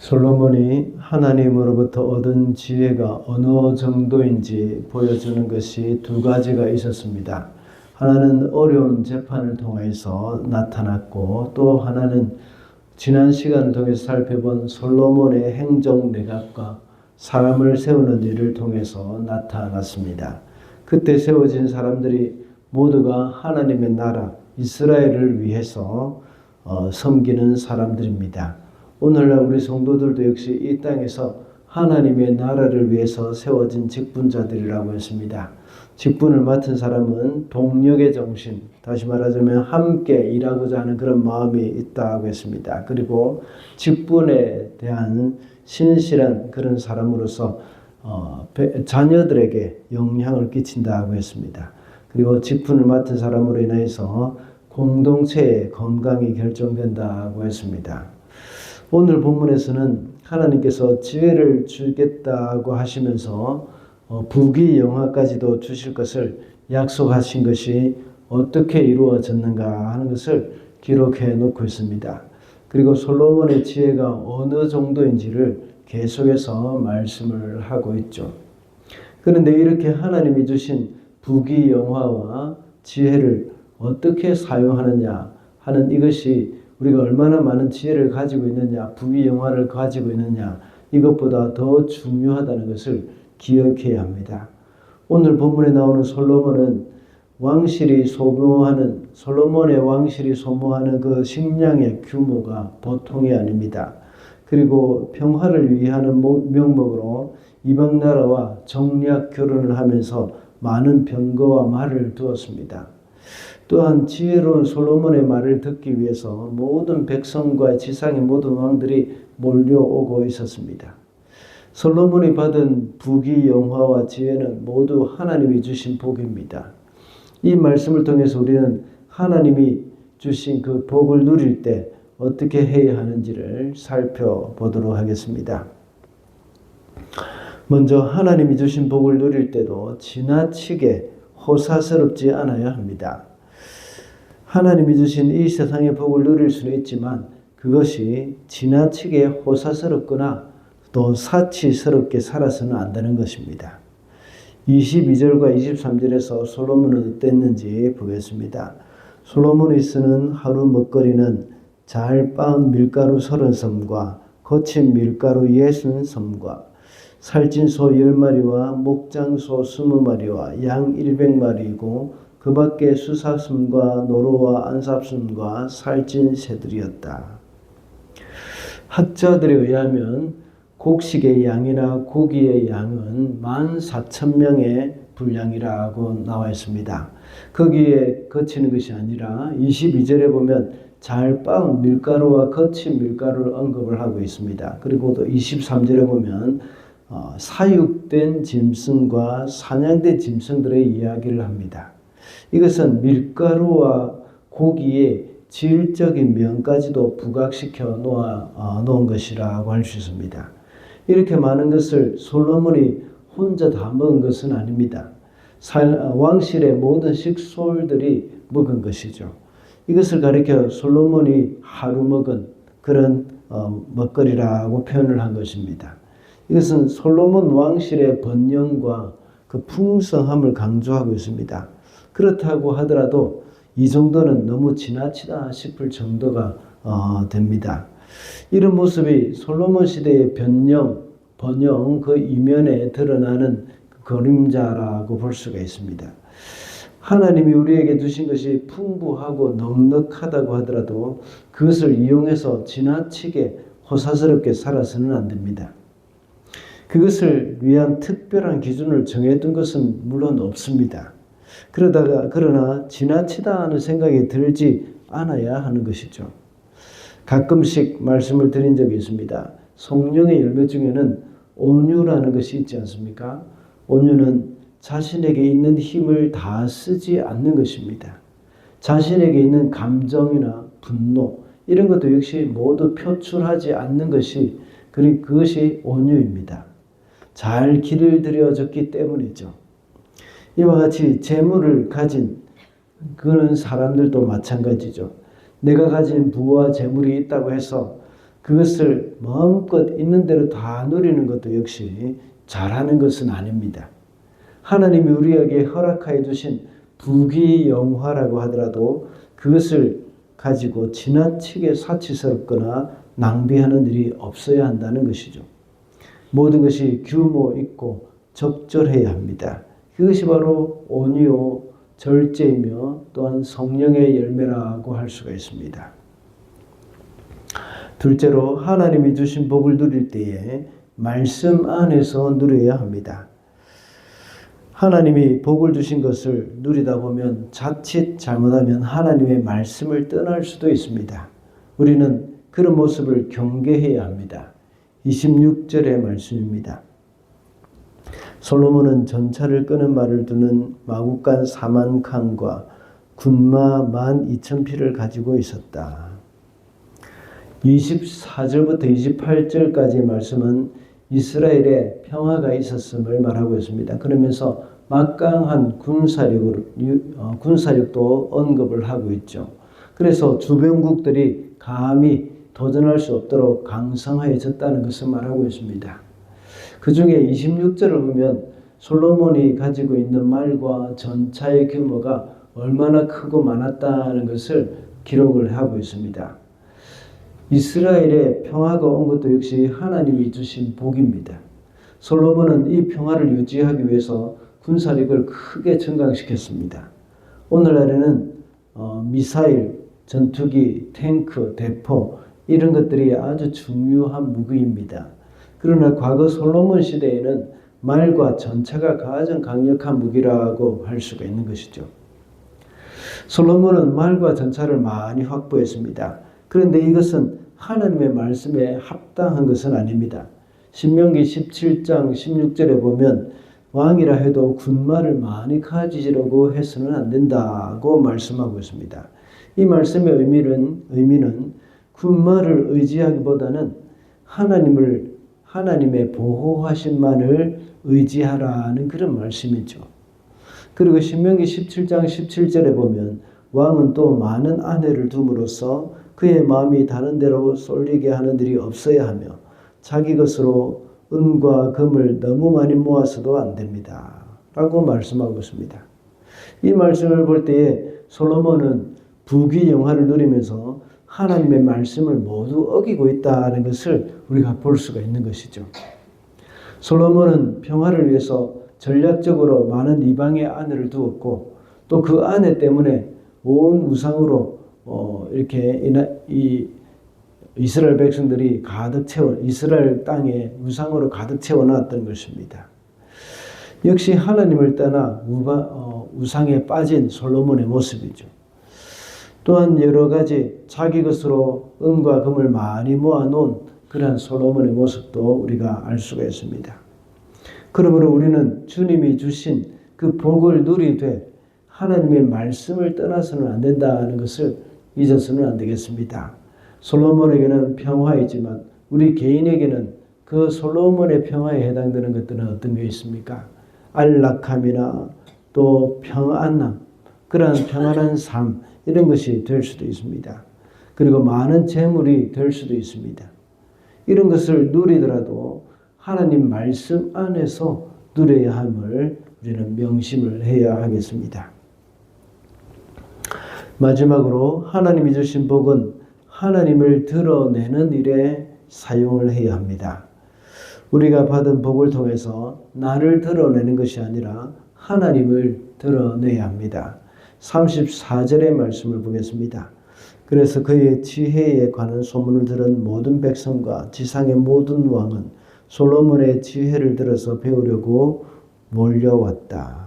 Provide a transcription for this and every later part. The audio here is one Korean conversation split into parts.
솔로몬이 하나님으로부터 얻은 지혜가 어느 정도인지 보여주는 것이 두 가지가 있었습니다. 하나는 어려운 재판을 통해서 나타났고, 또 하나는 지난 시간을 통해서 살펴본 솔로몬의 행정 내각과 사람을 세우는 일을 통해서 나타났습니다. 그때 세워진 사람들이 모두가 하나님의 나라 이스라엘을 위해서 섬기는 사람들입니다. 오늘날 우리 성도들도 역시 이 땅에서 하나님의 나라를 위해서 세워진 직분자들이라고 했습니다. 직분을 맡은 사람은 동력의 정신, 다시 말하자면 함께 일하고자 하는 그런 마음이 있다고 했습니다. 그리고 직분에 대한 신실한 그런 사람으로서 자녀들에게 영향을 끼친다고 했습니다. 그리고 직분을 맡은 사람으로 인해서 공동체의 건강이 결정된다고 했습니다. 오늘 본문에서는 하나님께서 지혜를 주겠다고 하시면서 부귀영화까지도 주실 것을 약속하신 것이 어떻게 이루어졌는가 하는 것을 기록해 놓고 있습니다. 그리고 솔로몬의 지혜가 어느 정도인지를 계속해서 말씀을 하고 있죠. 그런데 이렇게 하나님이 주신 부귀영화와 지혜를 어떻게 사용하느냐 하는 이것이 우리가 얼마나 많은 지혜를 가지고 있느냐, 부귀영화를 가지고 있느냐, 이것보다 더 중요하다는 것을 기억해야 합니다. 오늘 본문에 나오는 솔로몬의 왕실이 소모하는 그 식량의 규모가 보통이 아닙니다. 그리고 평화를 위하는 명목으로 이방 나라와 정략 결혼을 하면서 많은 병거와 말을 두었습니다. 또한 지혜로운 솔로몬의 말을 듣기 위해서 모든 백성과 지상의 모든 왕들이 몰려오고 있었습니다. 솔로몬이 받은 부귀영화와 지혜는 모두 하나님이 주신 복입니다. 이 말씀을 통해서 우리는 하나님이 주신 그 복을 누릴 때 어떻게 해야 하는지를 살펴보도록 하겠습니다. 먼저 하나님이 주신 복을 누릴 때도 지나치게 호사스럽지 않아야 합니다. 하나님이 주신 이 세상의 복을 누릴 수는 있지만 그것이 지나치게 호사스럽거나 또 사치스럽게 살아서는 안 되는 것입니다. 22절과 23절에서 솔로몬은 어땠는지 보겠습니다. 솔로몬이 쓰는 하루 먹거리는 잘 빻은 밀가루 30섬과 거친 밀가루 60섬과 살찐 소 10마리와 목장소 20마리와 양 100마리이고 그 밖에 수사슴과 노루와 안삽슴과 살찐 새들이었다. 학자들에 의하면 곡식의 양이나 고기의 양은 14,000명의 분량이라고 나와 있습니다. 거기에 거치는 것이 아니라 22절에 보면 잘 빻은 밀가루와 거친 밀가루를 언급을 하고 있습니다. 그리고 또 23절에 보면 사육된 짐승과 사냥된 짐승들의 이야기를 합니다. 이것은 밀가루와 고기의 질적인 면까지도 부각시켜 놓은 것이라고 할 수 있습니다. 이렇게 많은 것을 솔로몬이 혼자 다 먹은 것은 아닙니다. 왕실의 모든 식솔들이 먹은 것이죠. 이것을 가리켜 솔로몬이 하루 먹은 그런 먹거리라고 표현을 한 것입니다. 이것은 솔로몬 왕실의 번영과 그 풍성함을 강조하고 있습니다. 그렇다고 하더라도 이 정도는 너무 지나치다 싶을 정도가 됩니다. 이런 모습이 솔로몬 시대의 번영 그 이면에 드러나는 그림자라고 볼 수가 있습니다. 하나님이 우리에게 주신 것이 풍부하고 넉넉하다고 하더라도 그것을 이용해서 지나치게 호사스럽게 살아서는 안 됩니다. 그것을 위한 특별한 기준을 정해둔 것은 물론 없습니다. 그러나 지나치다 하는 생각이 들지 않아야 하는 것이죠. 가끔씩 말씀을 드린 적이 있습니다. 성령의 열매 중에는 온유라는 것이 있지 않습니까? 온유는 자신에게 있는 힘을 다 쓰지 않는 것입니다. 자신에게 있는 감정이나 분노 이런 것도 역시 모두 표출하지 않는 것이 그것이 온유입니다. 잘 길을 들여졌기 때문이죠. 이와 같이 재물을 가진 그런 사람들도 마찬가지죠. 내가 가진 부와 재물이 있다고 해서 그것을 마음껏 있는 대로 다 누리는 것도 역시 잘하는 것은 아닙니다. 하나님이 우리에게 허락하여 주신 부귀영화라고 하더라도 그것을 가지고 지나치게 사치스럽거나 낭비하는 일이 없어야 한다는 것이죠. 모든 것이 규모 있고 적절해야 합니다. 그것이 바로 온유, 절제이며 또한 성령의 열매라고 할 수가 있습니다. 둘째로 하나님이 주신 복을 누릴 때에 말씀 안에서 누려야 합니다. 하나님이 복을 주신 것을 누리다 보면 자칫 잘못하면 하나님의 말씀을 떠날 수도 있습니다. 우리는 그런 모습을 경계해야 합니다. 26절의 말씀입니다. 솔로몬은 전차를 끄는 말을 두는 마국간 4만 칸과 군마 12,000匹를 가지고 있었다. 24절부터 28절까지의 말씀은 이스라엘에 평화가 있었음을 말하고 있습니다. 그러면서 막강한 군사력도 언급을 하고 있죠. 그래서 주변국들이 감히 도전할 수 없도록 강성해졌다는 것을 말하고 있습니다. 그 중에 26절을 보면 솔로몬이 가지고 있는 말과 전차의 규모가 얼마나 크고 많았다는 것을 기록을 하고 있습니다. 이스라엘에 평화가 온 것도 역시 하나님이 주신 복입니다. 솔로몬은 이 평화를 유지하기 위해서 군사력을 크게 증강시켰습니다. 오늘날에는 미사일, 전투기, 탱크, 대포 이런 것들이 아주 중요한 무기입니다. 그러나 과거 솔로몬 시대에는 말과 전차가 가장 강력한 무기라고 할 수가 있는 것이죠. 솔로몬은 말과 전차를 많이 확보했습니다. 그런데 이것은 하나님의 말씀에 합당한 것은 아닙니다. 신명기 17장 16절에 보면 왕이라 해도 군마를 많이 가지려고 해서는 안 된다고 말씀하고 있습니다. 이 말씀의 의미는 군마를 의지하기보다는 하나님의 보호하심만을 의지하라는 그런 말씀이죠. 그리고 신명기 17장 17절에 보면 왕은 또 많은 아내를 둠으로써 그의 마음이 다른 데로 쏠리게 하는 일이 없어야 하며 자기 것으로 은과 금을 너무 많이 모아서도 안 됩니다. 라고 말씀하고 있습니다. 이 말씀을 볼 때에 솔로몬은 부귀영화를 누리면서 하나님의 말씀을 모두 어기고 있다는 것을 우리가 볼 수가 있는 것이죠. 솔로몬은 평화를 위해서 전략적으로 많은 이방의 아내를 두었고 또 그 아내 때문에 온 우상으로 이 이스라엘 백성들이 이스라엘 땅에 우상으로 가득 채워놨던 것입니다. 역시 하나님을 떠나 우상에 빠진 솔로몬의 모습이죠. 또한 여러 가지 자기 것으로 은과 금을 많이 모아놓은 그러한 솔로몬의 모습도 우리가 알 수가 있습니다. 그러므로 우리는 주님이 주신 그 복을 누리되 하나님의 말씀을 떠나서는 안 된다는 것을 잊어서는 안 되겠습니다. 솔로몬에게는 평화이지만 우리 개인에게는 그 솔로몬의 평화에 해당되는 것들은 어떤 게 있습니까? 안락함이나 또 평안함, 그러한 평안한 삶 이런 것이 될 수도 있습니다. 그리고 많은 재물이 될 수도 있습니다. 이런 것을 누리더라도 하나님 말씀 안에서 누려야 함을 우리는 명심을 해야 하겠습니다. 마지막으로 하나님이 주신 복은 하나님을 드러내는 일에 사용을 해야 합니다. 우리가 받은 복을 통해서 나를 드러내는 것이 아니라 하나님을 드러내야 합니다. 34절의 말씀을 보겠습니다. 그래서 그의 지혜에 관한 소문을 들은 모든 백성과 지상의 모든 왕은 솔로몬의 지혜를 들어서 배우려고 몰려왔다.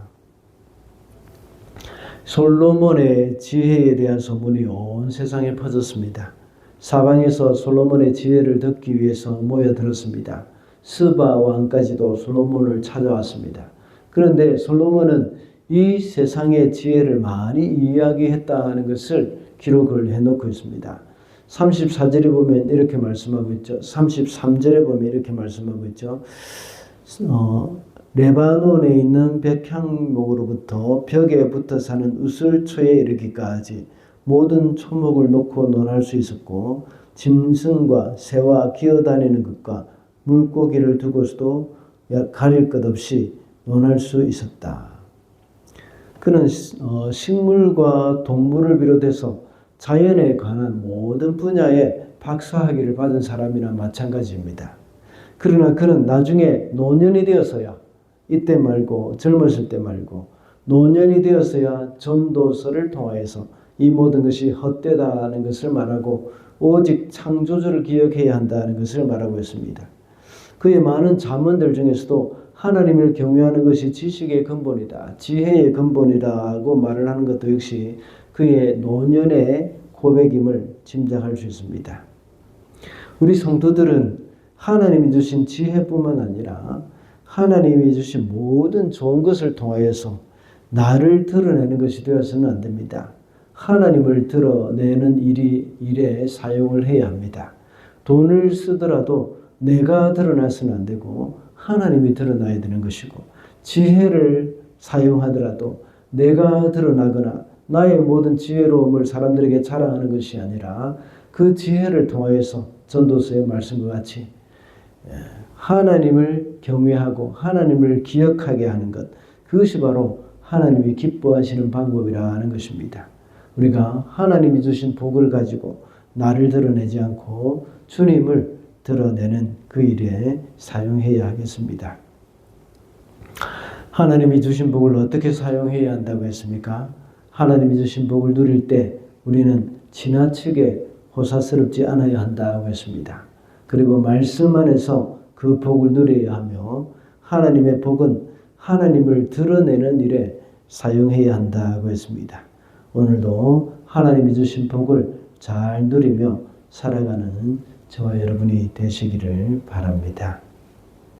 솔로몬의 지혜에 대한 소문이 온 세상에 퍼졌습니다. 사방에서 솔로몬의 지혜를 듣기 위해서 모여들었습니다. 스바 왕까지도 솔로몬을 찾아왔습니다. 그런데 솔로몬은 이 세상의 지혜를 많이 이야기했다는 것을 기록을 해놓고 있습니다. 34절에 보면 이렇게 말씀하고 있죠. 33절에 보면 이렇게 말씀하고 있죠. 레바논에 있는 백향목으로부터 벽에 붙어 사는 우슬초에 이르기까지 모든 초목을 놓고 논할 수 있었고 짐승과 새와 기어다니는 것과 물고기를 두고서도 가릴 것 없이 논할 수 있었다. 그는 식물과 동물을 비롯해서 자연에 관한 모든 분야에 박사학위를 받은 사람이나 마찬가지입니다. 그러나 그는 나중에 노년이 되어서야, 이때 말고 젊었을 때 말고 노년이 되어서야 전도서를 통하여서 이 모든 것이 헛되다는 것을 말하고 오직 창조주를 기억해야 한다는 것을 말하고 있습니다. 그의 많은 잠언들 중에서도 하나님을 경외하는 것이 지식의 근본이다, 지혜의 근본이라고 말을 하는 것도 역시 그의 노년의 고백임을 짐작할 수 있습니다. 우리 성도들은 하나님이 주신 지혜뿐만 아니라 하나님이 주신 모든 좋은 것을 통하여서 나를 드러내는 것이 되어서는 안 됩니다. 하나님을 드러내는 일에 사용을 해야 합니다. 돈을 쓰더라도 내가 드러나서는 안 되고 하나님이 드러나야 되는 것이고, 지혜를 사용하더라도 내가 드러나거나 나의 모든 지혜로움을 사람들에게 자랑하는 것이 아니라 그 지혜를 통하여서 전도서의 말씀과 같이 하나님을 경외하고 하나님을 기억하게 하는 것, 그것이 바로 하나님이 기뻐하시는 방법이라는 것입니다. 우리가 하나님이 주신 복을 가지고 나를 드러내지 않고 주님을 드러내는 그 일에 사용해야 하겠습니다. 하나님이 주신 복을 어떻게 사용해야 한다고 했습니까? 하나님이 주신 복을 누릴 때 우리는 지나치게 호사스럽지 않아야 한다고 했습니다. 그리고 말씀 안에서 그 복을 누려야 하며 하나님의 복은 하나님을 드러내는 일에 사용해야 한다고 했습니다. 오늘도 하나님이 주신 복을 잘 누리며 살아가는 저와 여러분이 되시기를 바랍니다.